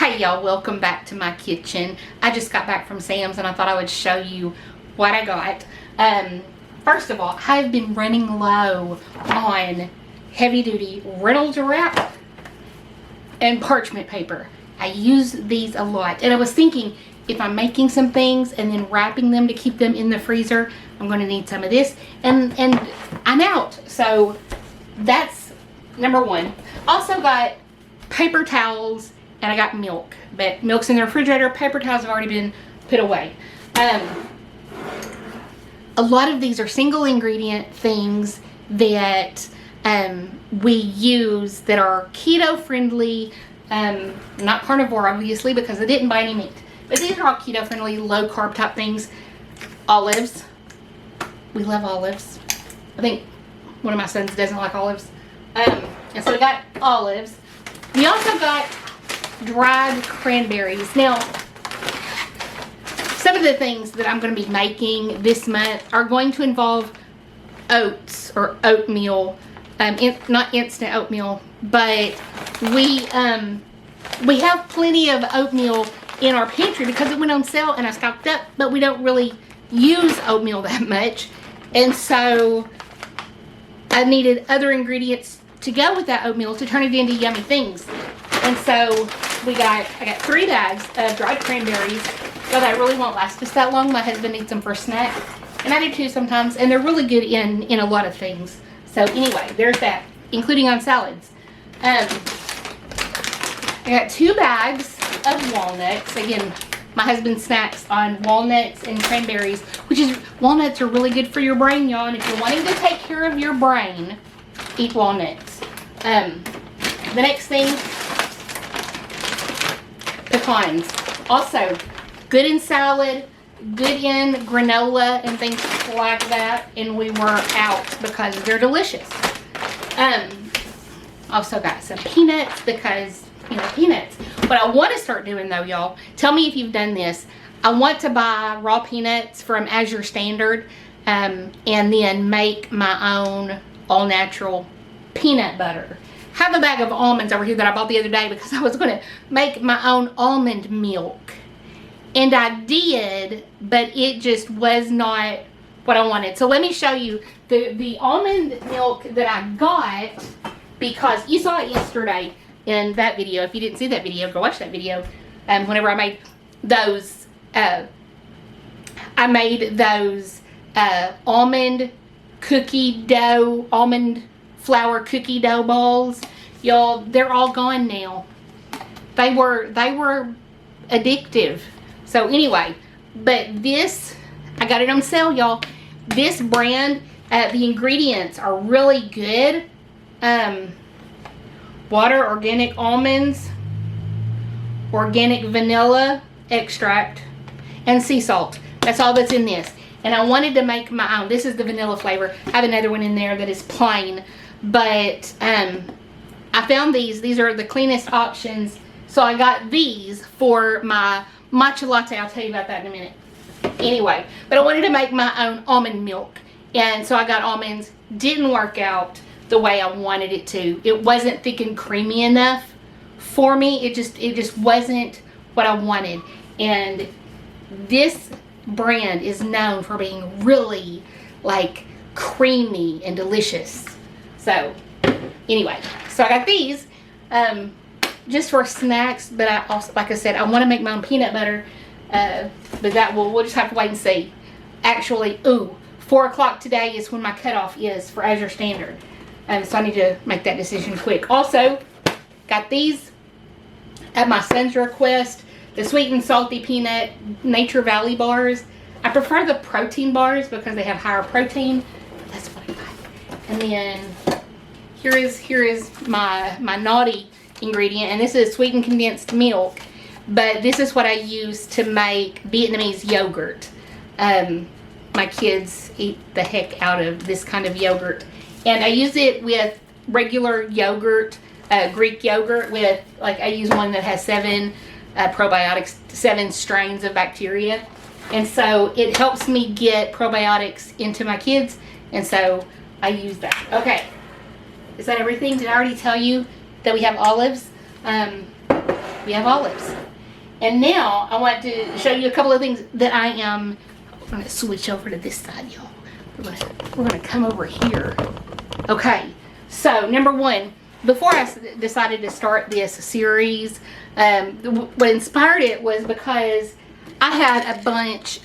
Hey y'all, welcome back to my kitchen. I just got back from Sam's and I thought I would show you what I got. First of all, I've been running low on heavy duty Reynolds wrap and parchment paper. I use these a lot, and I was thinking if I'm making some things and then wrapping them to keep them in the freezer, I'm going to need some of this, and I'm out. So that's number one. Also got paper towels, and I got milk, but milk's in the refrigerator. Paper towels have already been put away. A lot of these are single ingredient things that we use that are keto friendly, not carnivore obviously because I didn't buy any meat, but these are all keto friendly, low carb type things. Olives, we love olives. I think one of my sons doesn't like olives, and so we got olives. We also got dried cranberries. Now, some of the things that I'm going to be making this month are going to involve oats or oatmeal, not instant oatmeal, but we have plenty of oatmeal in our pantry because it went on sale and I stocked up, but we don't really use oatmeal that much, and so I needed other ingredients to go with that oatmeal to turn it into yummy things. And so I got 3 bags of dried cranberries. Well, that really won't last us that long. My husband needs them for a snack, and I do too sometimes, and they're really good in a lot of things. So anyway, there's that, including on salads. I got 2 bags of walnuts. Again, my husband snacks on walnuts and cranberries, walnuts are really good for your brain, y'all, and if you're wanting to take care of your brain, eat walnuts. The next thing, pecans. Also, good in salad, good in granola and things like that, and we were out because they're delicious. Also got some peanuts because, you know, peanuts. What I want to start doing though, y'all, tell me if you've done this. I want to buy raw peanuts from Azure Standard, and then make my own all natural peanut butter. Have a bag of almonds over here that I bought the other day because I was going to make my own almond milk. And I did, but it just was not what I wanted. So let me show you the almond milk that I got, because you saw it yesterday in that video. If you didn't see that video, go watch that video. Whenever I made those, almond cookie dough, almond flour cookie dough balls. Y'all, they're all gone now. They were addictive. So anyway, but this, I got it on sale, y'all. This brand, the ingredients are really good. Water, organic almonds, organic vanilla extract, and sea salt. That's all that's in this. And I wanted to make my own. This is the vanilla flavor. I have another one in there that is plain. But I found these are the cleanest options, so I got these for my matcha latte. I'll tell you about that in a minute. Anyway, but I wanted to make my own almond milk, and so I got almonds. Didn't work out the way I wanted it to. It wasn't thick and creamy enough for me. It just wasn't what I wanted. And this brand is known for being really like creamy and delicious. So anyway, so I got these just for snacks, but I also, like I said, I want to make my own peanut butter, but that we'll just have to wait and see. Actually, 4 o'clock today is when my cutoff is for Azure Standard, so I need to make that decision quick. Also, got these at my son's request, the sweet and salty peanut Nature Valley bars. I prefer the protein bars because they have higher protein. That's what I got. And then here is my naughty ingredient, and this is sweetened condensed milk, but this is what I use to make Vietnamese yogurt. My kids eat the heck out of this kind of yogurt, and I use it with regular yogurt, Greek yogurt, with, like, I use one that has 7 probiotics, 7 strains of bacteria, and so it helps me get probiotics into my kids, and so I use that. Okay, is that everything? Did I already tell you that we have olives? we have olives. And now I want to show you a couple of things that I am. I'm going to switch over to this side, y'all. We're gonna come over here. Okay, so number one, before I decided to start this series, what inspired it was because I had a box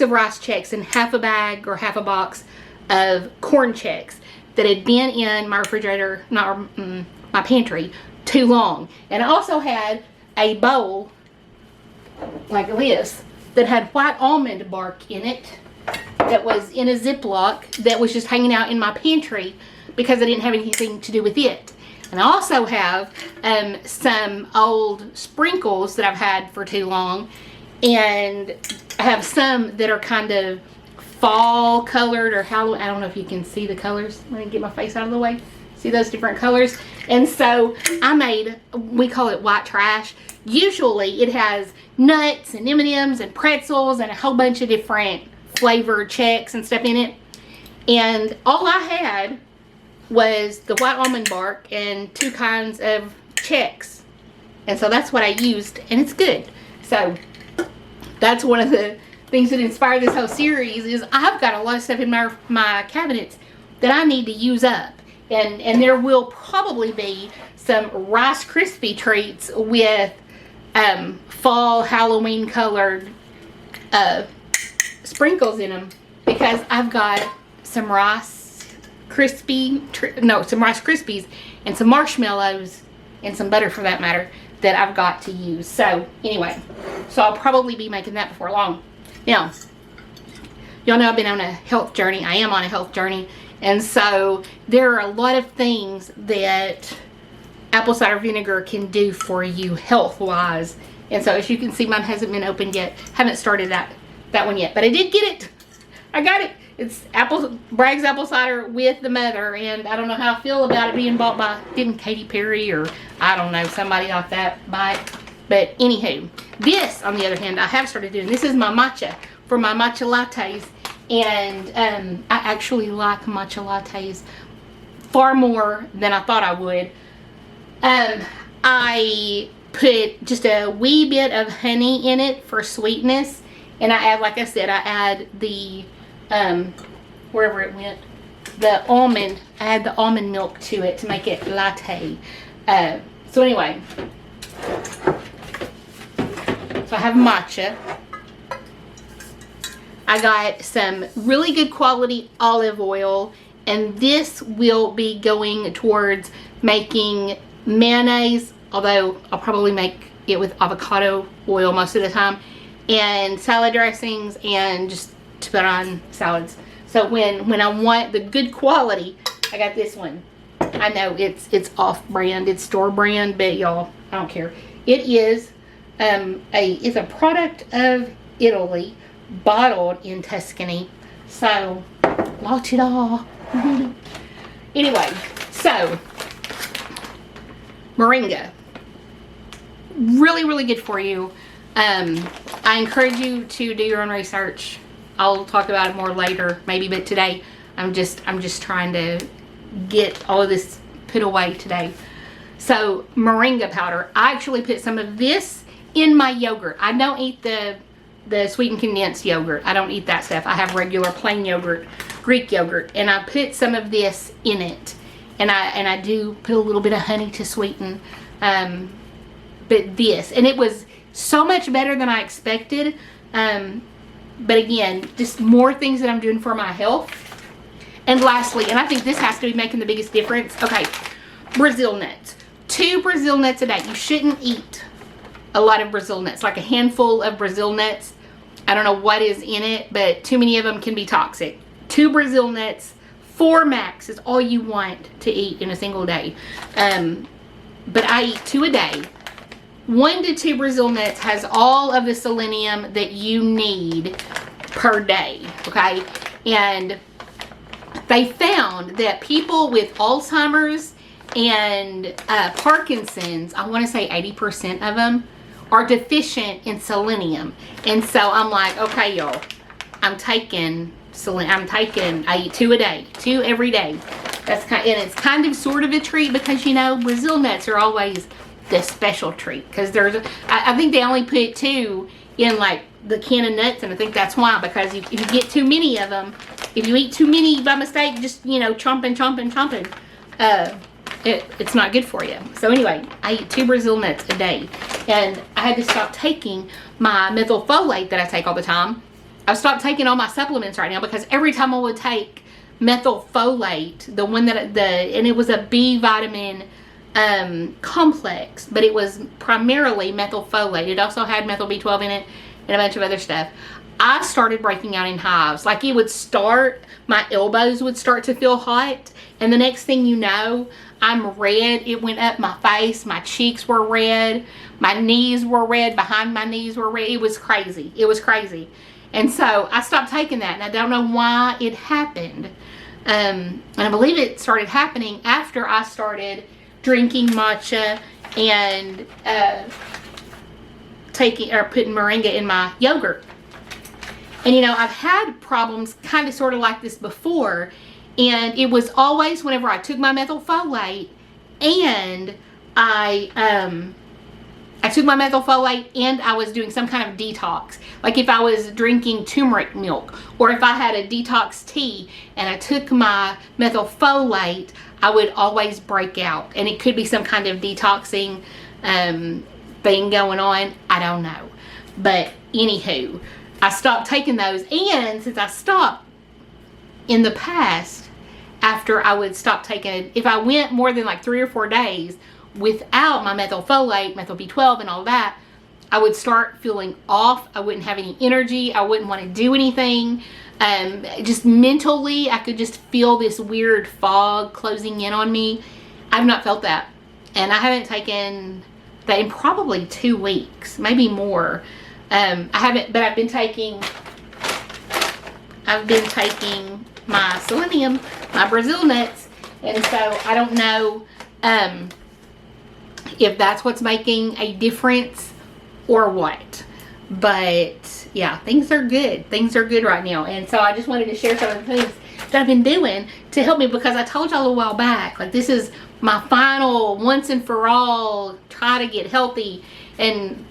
of rice checks and half a bag or half a box of corn checks that had been in my refrigerator, not my pantry, too long. And I also had a bowl like this that had white almond bark in it that was in a Ziploc that was just hanging out in my pantry because I didn't have anything to do with it. And I also have some old sprinkles that I've had for too long, and I have some that are kind of fall colored or Halloween. I don't know if you can see the colors. Let me get my face out of the way. See those different colors? And so I made, we call it white trash. Usually it has nuts and M&Ms and pretzels and a whole bunch of different flavored checks and stuff in it. And all I had was the white almond bark and 2 kinds of checks. And so that's what I used, and it's good. So that's one of the things that inspired this whole series is I've got a lot of stuff in my cabinets that I need to use up. And there will probably be some Rice Krispie treats with fall Halloween colored sprinkles in them, because I've got some Rice Krispies and some marshmallows and some butter for that matter that I've got to use. So anyway, so I'll probably be making that before long. Now, y'all know I've been on a health journey. I am on a health journey. And so there are a lot of things that apple cider vinegar can do for you health-wise. And so as you can see, mine hasn't been opened yet. Haven't started that one yet. But I did get it. I got it. It's Bragg's apple cider with the mother. And I don't know how I feel about it being bought by, didn't Katy Perry or I don't know, somebody like that buy it. But anywho, this on the other hand, I have started doing. This is my matcha for my matcha lattes. And I actually like matcha lattes far more than I thought I would. I put just a wee bit of honey in it for sweetness, and I add, like I said, I add the wherever it went, the almond. I add the almond milk to it to make it latte. So anyway, so I have matcha. I got some really good quality olive oil, and this will be going towards making mayonnaise, although I'll probably make it with avocado oil most of the time, and salad dressings, and just to put on salads. So when I want the good quality, I got this one. I know it's off-brand, it's store-brand, but y'all, I don't care. It is it's a product of Italy, bottled in Tuscany. So la ti da. Anyway, so moringa, really good for you. I encourage you to do your own research. I'll talk about it more later maybe, but today I'm just trying to get all of this put away today. So moringa powder, I actually put some of this in my yogurt. I don't eat the sweetened condensed yogurt. I don't eat that stuff. I have regular plain yogurt, Greek yogurt, and I put some of this in it. And I do put a little bit of honey to sweeten. But this, and it was so much better than I expected. But again, just more things that I'm doing for my health. And lastly, and I think this has to be making the biggest difference. Okay, Brazil nuts. 2 Brazil nuts a day. You shouldn't eat a lot of Brazil nuts, like a handful of Brazil nuts. I don't know what is in it, but too many of them can be toxic. 2 Brazil nuts, 4 max is all you want to eat in a single day. But I eat 2 a day. 1 to 2 Brazil nuts has all of the selenium that you need per day, okay? And they found that people with Alzheimer's and Parkinson's, I want to say 80% of them, are deficient in selenium. And so I'm like, okay, y'all, I'm taking selenium. I eat 2 a day, 2 every day. And it's kind of sort of a treat because, you know, Brazil nuts are always the special treat, because I think they only put 2 in like the can of nuts, and I think that's why, because if you get too many of them, if you eat too many by mistake, just, you know, chomping, it's not good for you. So anyway, I eat 2 Brazil nuts a day, and I had to stop taking my methylfolate that I take all the time. I've stopped taking all my supplements right now, because every time I would take methylfolate, the one that and it was a B vitamin complex, but it was primarily methylfolate. It also had methyl B12 in it and a bunch of other stuff. I started breaking out in hives. Like, it would start, my elbows would start to feel hot, and the next thing you know, I'm red. It went up my face, my cheeks were red, my knees were red, behind my knees were red. It was crazy. It was crazy. And so I stopped taking that, and I don't know why it happened. And I believe it started happening after I started drinking matcha and putting moringa in my yogurt. And you know, I've had problems kind of sort of like this before, and it was always whenever I took my methylfolate and I took my methylfolate and I was doing some kind of detox. Like if I was drinking turmeric milk, or if I had a detox tea and I took my methylfolate, I would always break out. And it could be some kind of detoxing thing going on. I don't know. But anywho, I stopped taking those. And since I stopped in the past, after I would stop taking it, if I went more than like 3 or 4 days without my methylfolate, methyl B12 and all that, I would start feeling off. I wouldn't have any energy. I wouldn't want to do anything. Just mentally, I could just feel this weird fog closing in on me. I've not felt that. And I haven't taken that in probably 2 weeks, maybe more. I haven't, but I've been taking my selenium, my Brazil nuts, and so I don't know if that's what's making a difference or what. But yeah, things are good. Things are good right now. And so I just wanted to share some of the things that I've been doing to help me, because I told y'all a while back, like, this is my final once and for all try to get healthy. And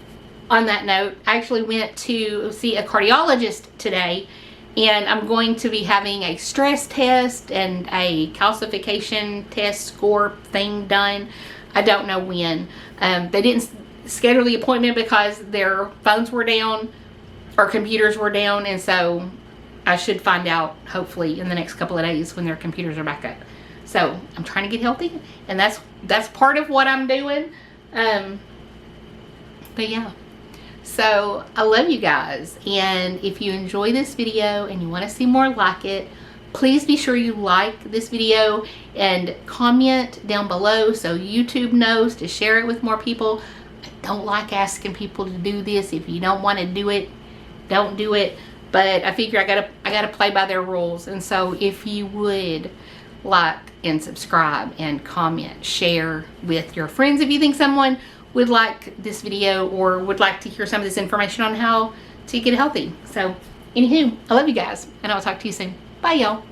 on that note, I actually went to see a cardiologist today, and I'm going to be having a stress test and a calcification test score thing done. I don't know when. They didn't schedule the appointment because their phones were down or computers were down, and so I should find out hopefully in the next couple of days when their computers are back up. So I'm trying to get healthy, and that's part of what I'm doing. But yeah, so I love you guys, and if you enjoy this video and you want to see more like it, please be sure you like this video and comment down below so YouTube knows to share it with more people. I don't like asking people to do this. If you don't want to do it, don't do it. But I figure I gotta play by their rules. And so if you would like and subscribe and comment, share with your friends if you think someone would like this video or would like to hear some of this information on how to get healthy. So anywho, I love you guys, and I'll talk to you soon. Bye, y'all.